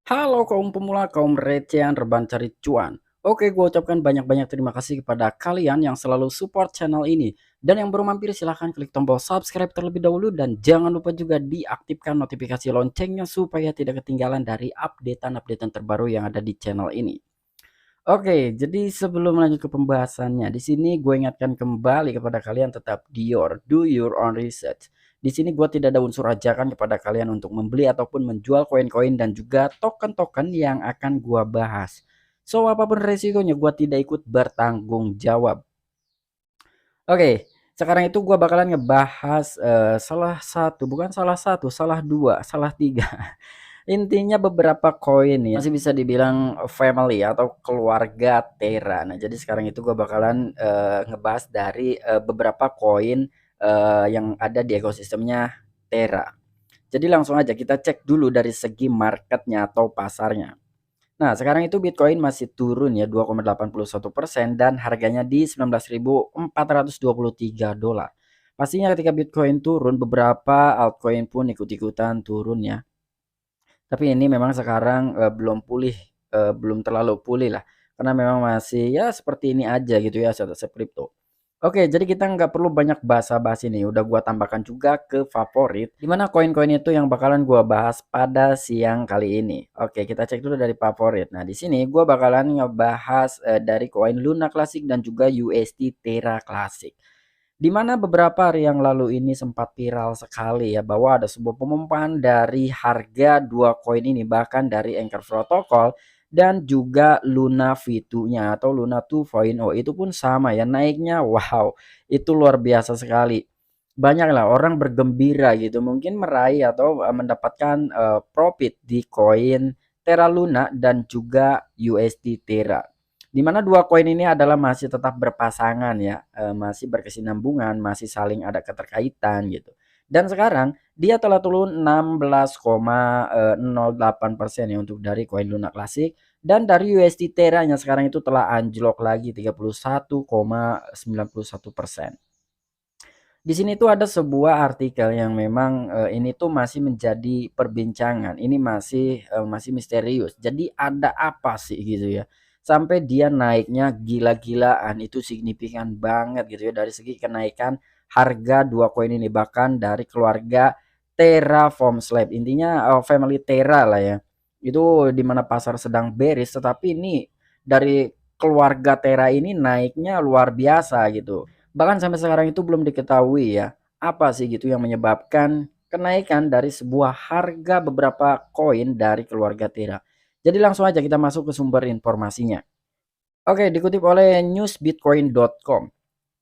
Halo kaum pemula, kaum recehan reban cari cuan. Oke, gue ucapkan banyak-banyak terima kasih kepada kalian yang selalu support channel ini. Dan yang baru mampir silahkan klik tombol subscribe terlebih dahulu. Dan jangan lupa juga diaktifkan notifikasi loncengnya supaya tidak ketinggalan dari updatean-updatean terbaru yang ada di channel ini. Oke, jadi sebelum lanjut ke pembahasannya, di sini gue ingatkan kembali kepada kalian tetap do your own research. Di sini gue tidak ada unsur ajakan kepada kalian untuk membeli ataupun menjual koin-koin dan juga token-token yang akan gue bahas. So, apapun resikonya, gue tidak ikut bertanggung jawab. Oke, sekarang itu gue bakalan ngebahas salah satu, bukan salah satu, salah dua, salah tiga. Intinya beberapa koin ya, masih bisa dibilang family atau keluarga Terra. Nah, jadi sekarang itu gue bakalan ngebahas dari beberapa koin yang ada di ekosistemnya Terra. Jadi langsung aja kita cek dulu dari segi marketnya atau pasarnya. Nah, sekarang itu Bitcoin masih turun ya 2,81% dan harganya di 19.423 dolar. Pastinya ketika Bitcoin turun, beberapa altcoin pun ikut-ikutan turun ya. Tapi ini memang sekarang, belum pulih, belum terlalu pulih lah, karena memang masih ya seperti ini aja gitu ya aset-aset kripto. Oke, jadi kita nggak perlu banyak basa-basi nih, udah gua tambahkan juga ke favorit, di mana koin-koin itu yang bakalan gua bahas pada siang kali ini. Oke, kita cek dulu dari favorit. Nah, di sini gua bakalan ngebahas, dari koin Luna Classic dan juga USD Terra Classic. Di mana beberapa hari yang lalu ini sempat viral sekali ya bahwa ada sebuah pemumpahan dari harga dua koin ini, bahkan dari Anchor Protocol dan juga Luna V2-nya atau Luna 2.0 itu pun sama ya naiknya, wow, itu luar biasa sekali. Banyaklah orang bergembira gitu mungkin meraih atau mendapatkan profit di koin Terra Luna dan juga USD Terra. Di mana dua koin ini adalah masih tetap berpasangan ya, masih berkesinambungan, masih saling ada keterkaitan gitu. Dan sekarang dia telah turun 16,08% ya untuk dari koin Luna Classic dan dari USD Terra-nya sekarang itu telah anjlok lagi 31,91%. Di sini tuh ada sebuah artikel yang memang ini tuh masih menjadi perbincangan. Ini masih misterius. Jadi ada apa sih gitu ya? Sampai dia naiknya gila-gilaan itu signifikan banget gitu ya dari segi kenaikan harga dua koin ini bahkan dari keluarga Terraform Slab. Intinya family Terra lah ya. Itu di mana pasar sedang bearish tetapi ini dari keluarga Terra ini naiknya luar biasa gitu. Bahkan sampai sekarang itu belum diketahui ya, apa sih gitu yang menyebabkan kenaikan dari sebuah harga beberapa koin dari keluarga Terra. Jadi langsung aja kita masuk ke sumber informasinya. Oke, dikutip oleh newsbitcoin.com.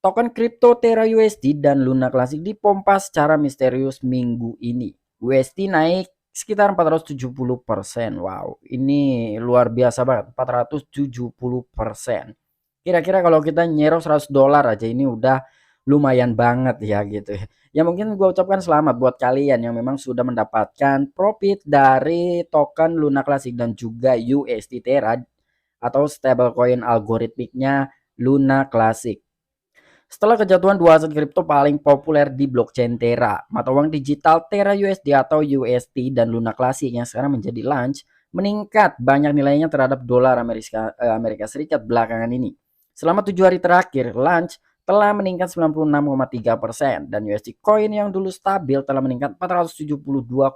Token kripto Terra USD dan Luna Classic dipompa secara misterius minggu ini. USD naik sekitar 470%. Wow, ini luar biasa banget, 470%. Kira-kira kalau kita nyerok 100 dolar aja ini udah lumayan banget ya gitu ya. Ya mungkin gue ucapkan selamat buat kalian yang memang sudah mendapatkan profit dari token Luna Classic dan juga USD Terra atau stablecoin algoritmiknya Luna Classic. Setelah kejatuhan dua aset kripto paling populer di blockchain Terra, mata uang digital Terra USD atau UST dan Luna Classic yang sekarang menjadi launch meningkat banyak nilainya terhadap dolar Amerika Serikat belakangan ini. Selama 7 hari terakhir, launch telah meningkat 96,3% dan USD Coin yang dulu stabil telah meningkat 472,4%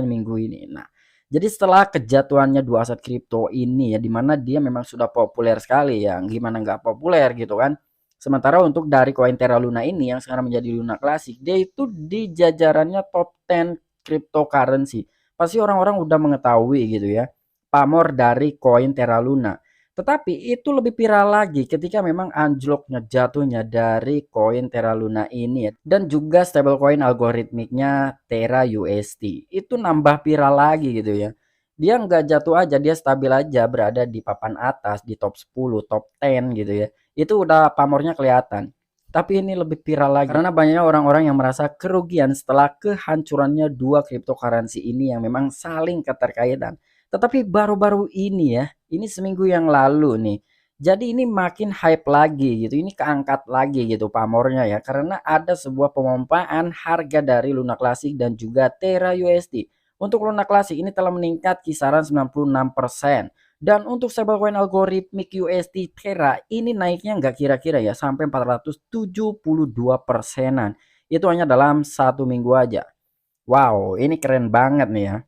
minggu ini. Nah, jadi setelah kejatuhannya dua aset kripto ini ya, dimana dia memang sudah populer sekali ya, gimana nggak populer gitu kan. Sementara untuk dari koin Terra Luna ini yang sekarang menjadi Luna Classic, dia itu di jajarannya top 10 cryptocurrency. Pasti orang-orang udah mengetahui gitu ya, pamor dari koin Terra Luna. Tetapi itu lebih viral lagi ketika memang anjloknya jatuhnya dari koin Terra Luna ini ya. Dan juga stablecoin algoritmiknya Terra USD. Itu nambah viral lagi gitu ya. Dia nggak jatuh aja, dia stabil aja berada di papan atas, di top 10, top 10 gitu ya. Itu udah pamornya kelihatan. Tapi ini lebih viral lagi karena banyaknya orang-orang yang merasa kerugian setelah kehancurannya dua cryptocurrency ini yang memang saling keterkaitan. Tetapi baru-baru ini ya, ini seminggu yang lalu nih. Jadi ini makin hype lagi gitu. Ini keangkat lagi gitu pamornya ya karena ada sebuah pemompaan harga dari Luna Classic dan juga Terra USD. Untuk Luna Classic ini telah meningkat kisaran 96%. Dan untuk stablecoin algoritmik USD Terra ini naiknya nggak kira-kira ya sampai 472%-an. Itu hanya dalam 1 minggu aja. Wow, ini keren banget nih ya.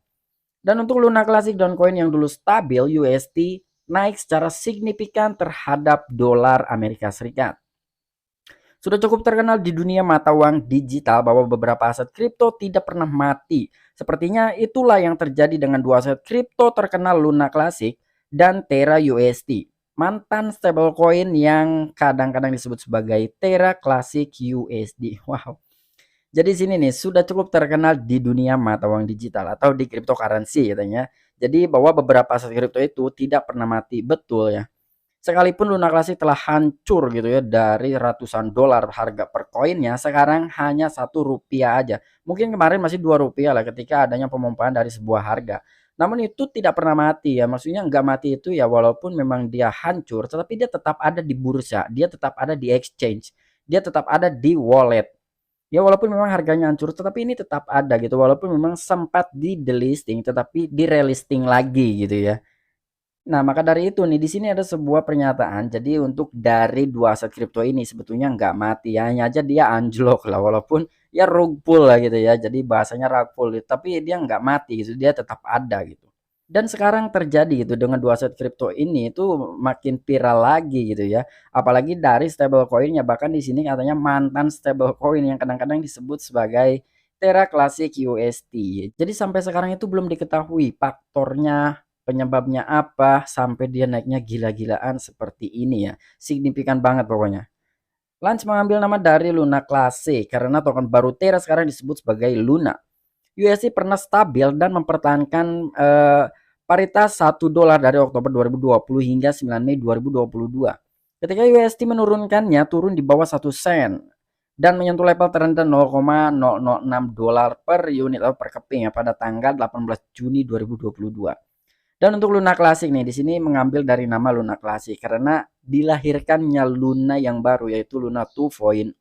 Dan untuk Luna Classic dan koin yang dulu stabil USD naik secara signifikan terhadap dolar Amerika Serikat. Sudah cukup terkenal di dunia mata uang digital bahwa beberapa aset kripto tidak pernah mati. Sepertinya itulah yang terjadi dengan dua aset kripto terkenal Luna Classic dan Terra USD. Mantan stablecoin yang kadang-kadang disebut sebagai Terra Classic USD. Wow. Jadi sini nih sudah cukup terkenal di dunia mata uang digital atau di cryptocurrency katanya. Jadi bahwa beberapa aset kripto itu tidak pernah mati, betul ya. Sekalipun Luna Classic telah hancur gitu ya dari ratusan dolar harga per koinnya, sekarang hanya 1 rupiah aja. Mungkin kemarin masih 2 rupiah lah ketika adanya pemompaan dari sebuah harga. Namun itu tidak pernah mati ya, maksudnya nggak mati itu ya walaupun memang dia hancur, tetapi dia tetap ada di bursa, dia tetap ada di exchange, dia tetap ada di wallet. Ya walaupun memang harganya hancur, tetapi ini tetap ada gitu. Walaupun memang sempat di delisting, tetapi di relisting lagi gitu ya. Nah, maka dari itu nih di sini ada sebuah pernyataan. Jadi untuk dari dua aset kripto ini sebetulnya nggak mati ya, hanya aja dia anjlok lah walaupun ya rug pull lah gitu ya. Jadi bahasanya rug pull, tapi dia nggak mati gitu, dia tetap ada gitu. Dan sekarang terjadi gitu dengan dua aset kripto ini itu makin viral lagi gitu ya. Apalagi dari stablecoinnya, bahkan di sini katanya mantan stablecoin yang kadang-kadang disebut sebagai Terra Classic USD. Jadi sampai sekarang itu belum diketahui faktornya, penyebabnya apa sampai dia naiknya gila-gilaan seperti ini ya. Signifikan banget pokoknya. Lance mengambil nama dari Luna Classic karena token baru Terra sekarang disebut sebagai Luna. USD pernah stabil dan mempertahankan paritas $1 dari Oktober 2020 hingga 9 Mei 2022. Ketika USD menurunkannya turun di bawah 1 sen dan menyentuh level terendah $0,006 per unit atau per keping ya pada tanggal 18 Juni 2022. Dan untuk Luna Classic nih di sini mengambil dari nama Luna Classic karena dilahirkannya Luna yang baru yaitu Luna 2.0.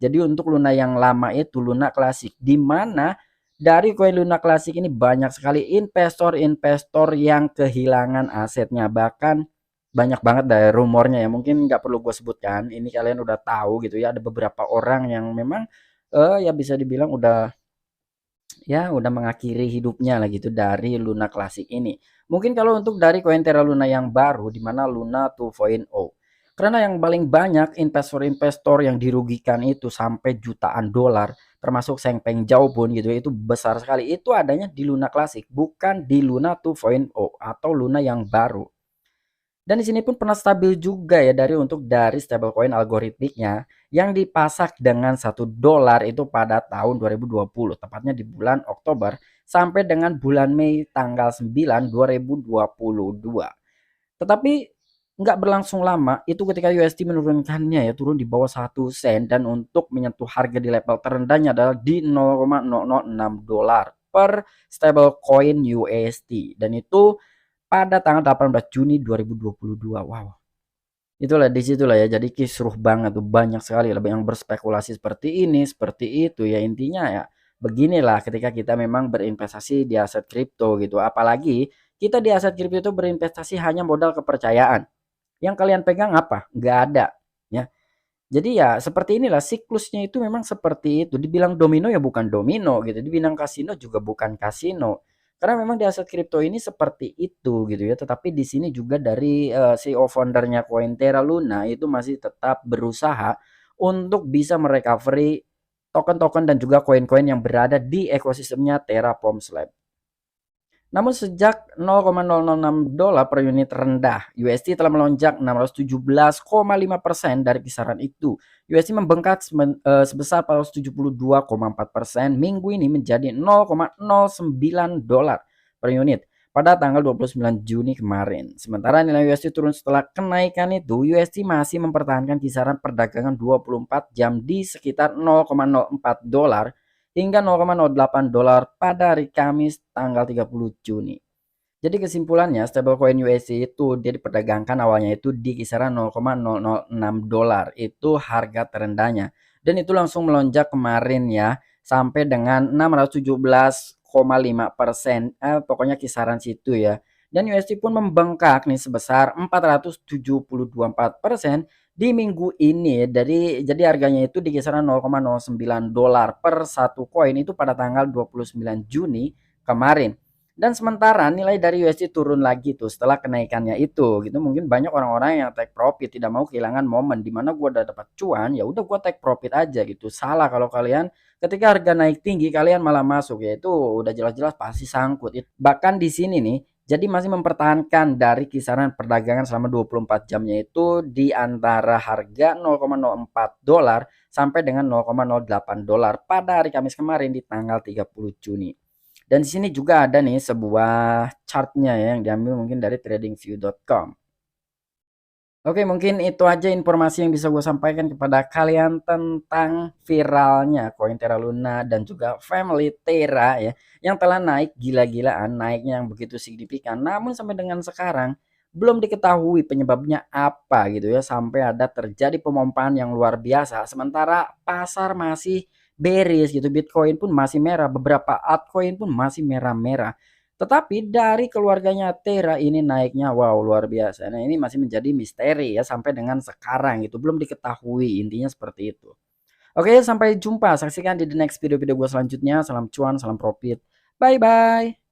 Jadi untuk Luna yang lama itu Luna Classic di mana dari koin Luna Classic ini banyak sekali investor-investor yang kehilangan asetnya. Bahkan banyak banget dari rumornya ya. Mungkin nggak perlu gue sebutkan. Ini kalian udah tahu gitu ya. Ada beberapa orang yang memang ya bisa dibilang udah mengakhiri hidupnya lah gitu dari Luna Classic ini. Mungkin kalau untuk dari koin Terra Luna yang baru di mana Luna 2.0. Karena yang paling banyak investor-investor yang dirugikan itu sampai jutaan dolar, termasuk Seng Peng Zhao pun gitu ya, itu besar sekali. Itu adanya di Luna Classic, bukan di Luna 2.0 atau Luna yang baru. Dan di sini pun pernah stabil juga ya dari stablecoin algoritmiknya yang dipasak dengan $1 itu pada tahun 2020, tepatnya di bulan Oktober sampai dengan bulan Mei tanggal 9 2022. Tetapi nggak berlangsung lama itu ketika USD menurunkannya ya turun di bawah 1 sen dan untuk menyentuh harga di level terendahnya adalah di $0,006 per stablecoin USD dan itu pada tanggal 18 Juni 2022. Wow. Itulah disitulah ya jadi kisruh banget tuh banyak sekali yang berspekulasi seperti ini, seperti itu ya intinya ya beginilah ketika kita memang berinvestasi di aset kripto gitu. Apalagi kita di aset kripto itu berinvestasi hanya modal kepercayaan. Yang kalian pegang apa? Nggak ada ya. Jadi ya seperti inilah siklusnya itu memang seperti itu. Dibilang domino ya bukan domino gitu. Dibilang kasino juga bukan kasino. Karena memang di aset kripto ini seperti itu gitu ya. Tetapi di sini juga dari CEO foundernya Cointera Luna itu masih tetap berusaha untuk bisa merecovery token-token dan juga koin-koin yang berada di ekosistemnya Terraform Lab. Namun sejak $0,006 per unit rendah, USD telah melonjak 617,5% dari kisaran itu. USD membengkak sebesar 472,4% minggu ini menjadi $0,09 per unit pada tanggal 29 Juni kemarin. Sementara nilai USD turun setelah kenaikan itu, USD masih mempertahankan kisaran perdagangan 24 jam di sekitar $0,04 hingga $0,08 pada hari Kamis tanggal 30 Juni. Jadi kesimpulannya stablecoin USD itu dia diperdagangkan awalnya itu di kisaran $0,006 itu harga terendahnya dan itu langsung melonjak kemarin ya sampai dengan 4,5%, pokoknya kisaran situ ya. Dan USD pun membengkak nih sebesar 472,4% di minggu ini. Jadi harganya itu di kisaran 0,09 dolar per satu koin itu pada tanggal 29 Juni kemarin. Dan sementara nilai dari USD turun lagi tuh setelah kenaikannya itu gitu. Mungkin banyak orang-orang yang take profit, tidak mau kehilangan momen di mana gua udah dapat cuan, ya udah gua take profit aja gitu. Salah kalau kalian ketika harga naik tinggi kalian malah masuk, ya itu udah jelas-jelas pasti sangkut. Bahkan di sini nih, jadi masih mempertahankan dari kisaran perdagangan selama 24 jamnya itu di antara harga 0,04 dolar sampai dengan 0,08 dolar pada hari Kamis kemarin di tanggal 30 Juni. Dan di sini juga ada nih sebuah chartnya ya yang diambil mungkin dari tradingview.com. Oke, mungkin itu aja informasi yang bisa gue sampaikan kepada kalian tentang viralnya koin Terra Luna dan juga Family Terra ya, yang telah naik gila-gilaan, naiknya yang begitu signifikan. Namun sampai dengan sekarang belum diketahui penyebabnya apa gitu ya, sampai ada terjadi pemompaan yang luar biasa. Sementara pasar masih bearish gitu, Bitcoin pun masih merah, beberapa altcoin pun masih merah-merah. Tetapi dari keluarganya Terra ini naiknya wow luar biasa. Nah, ini masih menjadi misteri ya sampai dengan sekarang itu belum diketahui, intinya seperti itu. Oke, sampai jumpa. Saksikan di the next video-video gue selanjutnya. Salam cuan, salam profit. Bye bye.